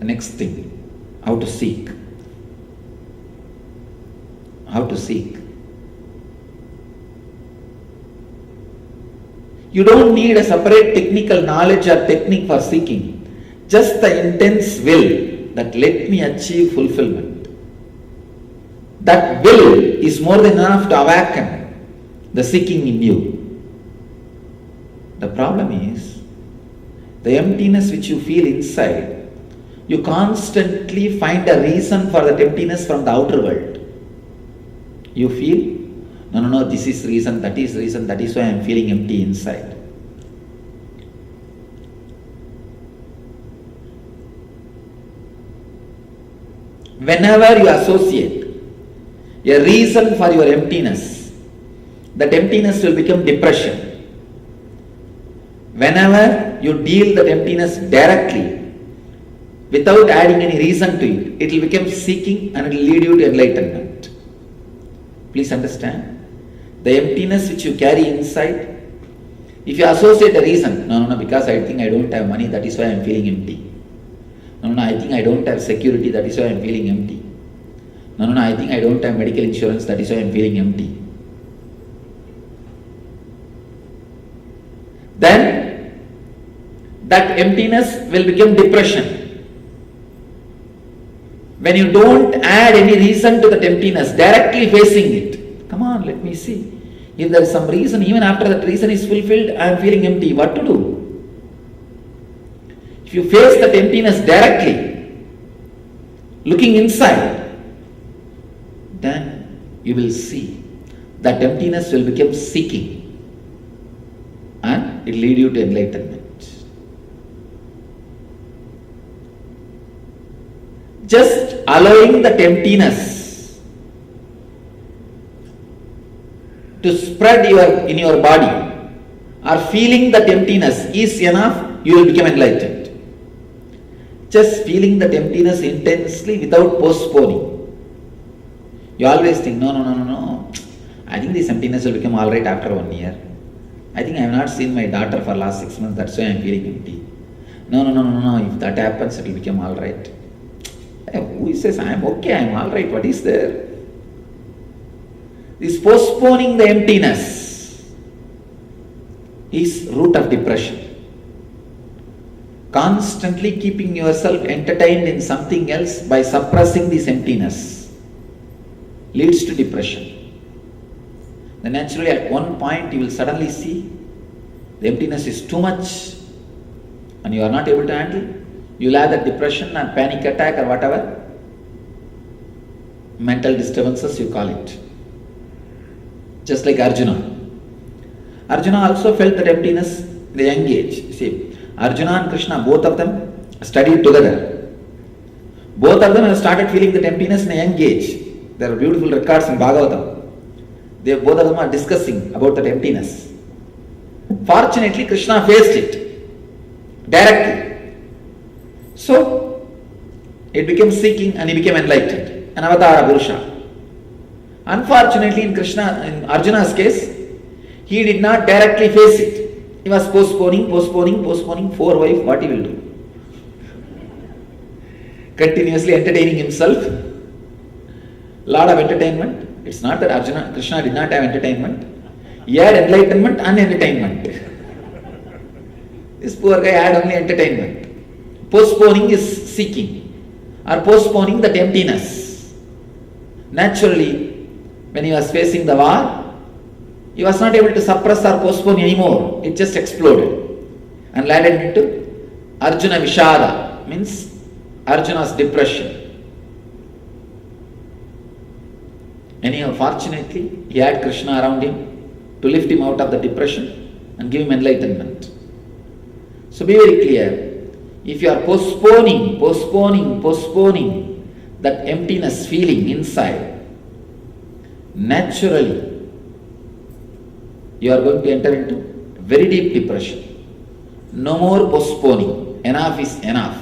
The next thing, how to seek. How to seek. You don't need a separate technical knowledge or technique for seeking. Just the intense will that let me achieve fulfillment. That will is more than enough to awaken the seeking in you. The problem is, the emptiness which you feel inside, you constantly find a reason for that emptiness from the outer world. You feel, no, this is reason, that is why I am feeling empty inside. Whenever you associate a reason for your emptiness, that emptiness will become depression. Whenever you deal that emptiness directly, without adding any reason to it, it will become seeking and it will lead you to enlightenment. Please understand. The emptiness which you carry inside, if you associate a reason, no, because I think I don't have money, that is why I am feeling empty. No, I think I don't have security, that is why I am feeling empty. No, I think I don't have medical insurance, that is why I am feeling empty. Then, that emptiness will become depression. When you don't add any reason to that emptiness, directly facing it, come on, let me see. If there is some reason, even after that reason is fulfilled, I am feeling empty, what to do? If you face that emptiness directly, looking inside, then you will see that emptiness will become seeking and it will lead you to enlightenment. Just allowing that emptiness to spread in your body or feeling that emptiness is enough, you will become enlightened. Just feeling that emptiness intensely without postponing. You always think, no. I think this emptiness will become alright after 1 year. I think I have not seen my daughter for last 6 months, that's why I am feeling empty. No. If that happens, it will become alright. Who says I am okay, I am alright, what is there? This postponing the emptiness is root of depression. Constantly keeping yourself entertained in something else by suppressing this emptiness leads to depression. Then naturally at one point you will suddenly see the emptiness is too much and you are not able to handle. You will have that depression and panic attack or whatever mental disturbances you call it. Just like Arjuna. Arjuna also felt that emptiness in the young age. See, Arjuna and Krishna, both of them studied together. Both of them have started feeling that emptiness in a young age. There are beautiful records in Bhagavatam. Both of them are discussing about that emptiness. Fortunately, Krishna faced it directly. So, it became seeking and he became enlightened. An avatara Purusha. Unfortunately, in Arjuna's case, he did not directly face it. He was postponing, for wife, what he will do? Continuously entertaining himself. Lot of entertainment. It's not that Krishna did not have entertainment. He had enlightenment and entertainment. This poor guy had only entertainment. Postponing is seeking or postponing that emptiness. Naturally, when he was facing the war, he was not able to suppress or postpone anymore. It just exploded and led into Arjuna Vishada, means Arjuna's depression. Anyhow, fortunately, he had Krishna around him to lift him out of the depression and give him enlightenment. So be very clear. If you are postponing that emptiness feeling inside, naturally, you are going to enter into very deep depression. No more postponing. Enough is enough.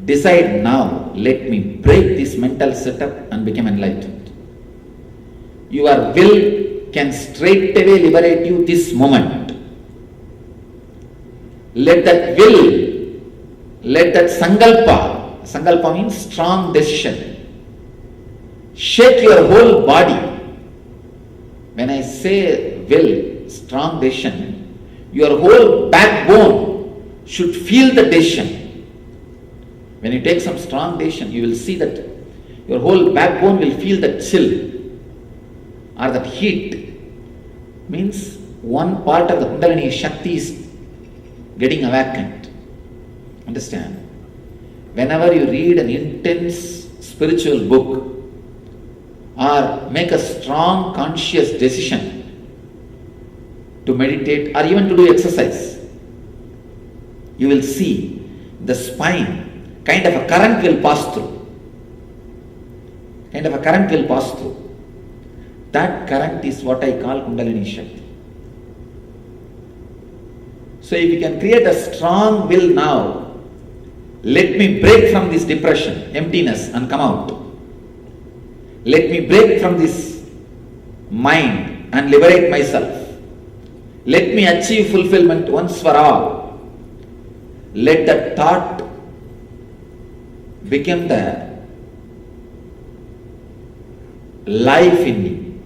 Decide now, let me break this mental setup and become enlightened. Your will can straightaway liberate you this moment. Let that will let that sankalpa means strong decision, shake your whole body. When I say will, strong decision, your whole backbone should feel the decision. When you take some strong decision, you will see that your whole backbone will feel that chill or that heat. Means one part of the Kundalini Shakti is getting awakened. Understand? Whenever you read an intense spiritual book or make a strong conscious decision to meditate or even to do exercise, you will see the spine, kind of a current will pass through. That current is what I call Kundalini Shakti. So if you can create a strong will now, let me break from this depression, emptiness and come out. Let me break from this mind and liberate myself. Let me achieve fulfillment once for all. Let that thought become the life in me.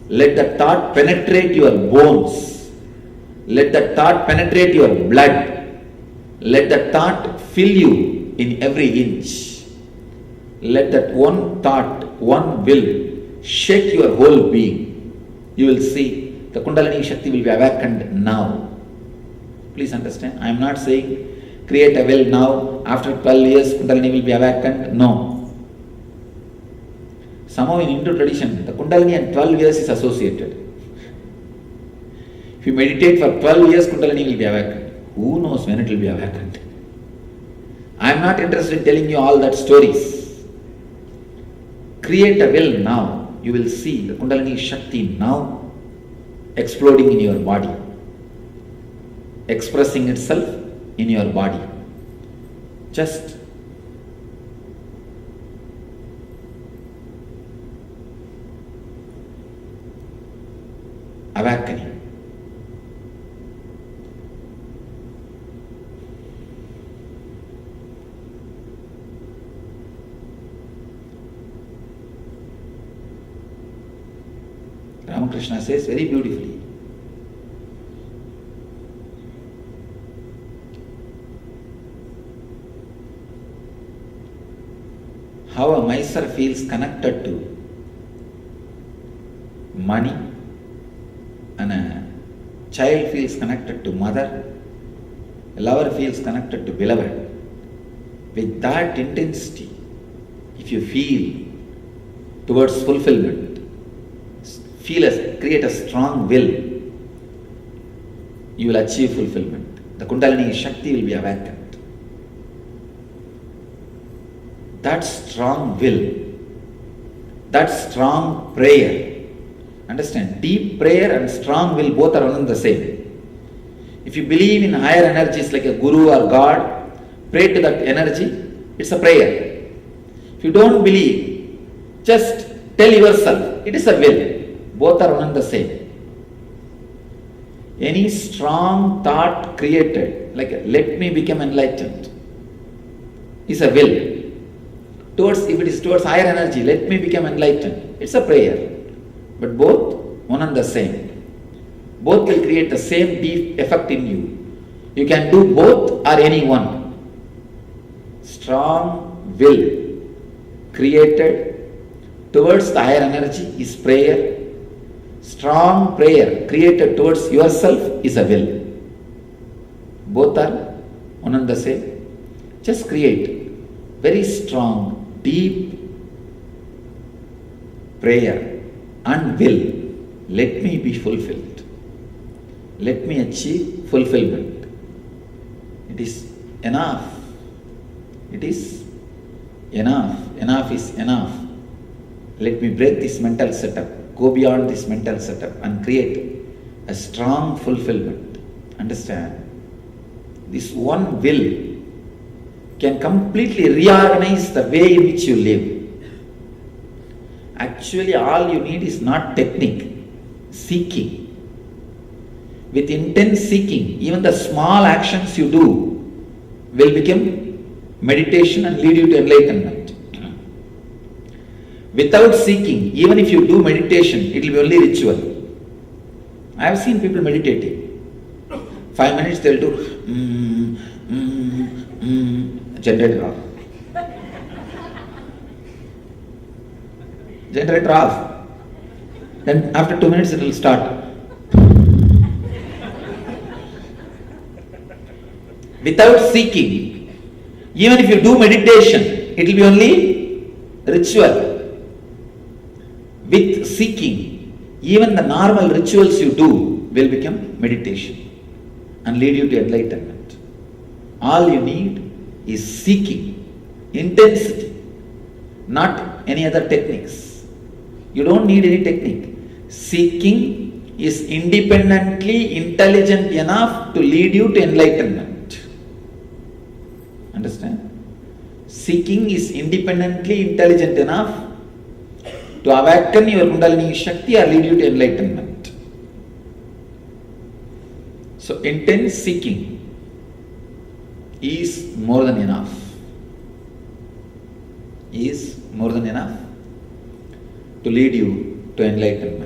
Let the thought penetrate your bones. Let the thought penetrate your blood. Let the thought fill you in every inch. Let that one thought, one will shake your whole being. You will see the Kundalini Shakti will be awakened now. Please understand, I am not saying create a will now, after 12 years Kundalini will be awakened. No. Somehow in Hindu tradition, the Kundalini and 12 years is associated. If you meditate for 12 years, Kundalini will be awakened. Who knows when it will be awakened? I am not interested in telling you all that stories. Create a will now. You will see the Kundalini Shakti now exploding in your body, expressing itself in your body. Just awakening. Ramakrishna says very beautifully, how a miser feels connected to money and a child feels connected to mother, a lover feels connected to beloved. With that intensity, if you feel towards fulfillment, create a strong will, you will achieve fulfillment. The Kundalini Shakti will be awakened. That strong will, that strong prayer, understand, deep prayer and strong will both are one and the same. If you believe in higher energies like a guru or God, pray to that energy, it's a prayer. If you don't believe, just tell yourself, it is a will. Both are one and the same. Any strong thought created, like let me become enlightened, is a will. If it is towards higher energy, let me become enlightened, it's a prayer. But both one and the same. Both will create the same deep effect in you. You can do both or any one. Strong will created towards the higher energy is prayer. Strong prayer created towards yourself is a will. Both are one and the same. Just create very strong, deep prayer and will. Let me be fulfilled. Let me achieve fulfillment. It is enough. It is enough. Enough is enough. Let me break this mental setup. Go beyond this mental setup and create a strong fulfillment. Understand? This one will can completely reorganize the way in which you live. Actually, all you need is not technique, seeking. With intense seeking, even the small actions you do will become meditation and lead you to enlightenment. Without seeking, even if you do meditation, it will be only ritual. I have seen people meditating. 5 minutes they will do generator off. Generator off. Then after 2 minutes it will start. Without seeking, even if you do meditation, it will be only ritual. With seeking, even the normal rituals you do will become meditation and lead you to enlightenment. All you need is seeking, intensity, not any other techniques. You don't need any technique. Seeking is independently intelligent enough to lead you to enlightenment. Understand? Seeking is independently intelligent enough to awaken your Kundalini Shakti or lead you to enlightenment. So intense seeking is more than enough. Is more than enough to lead you to enlightenment.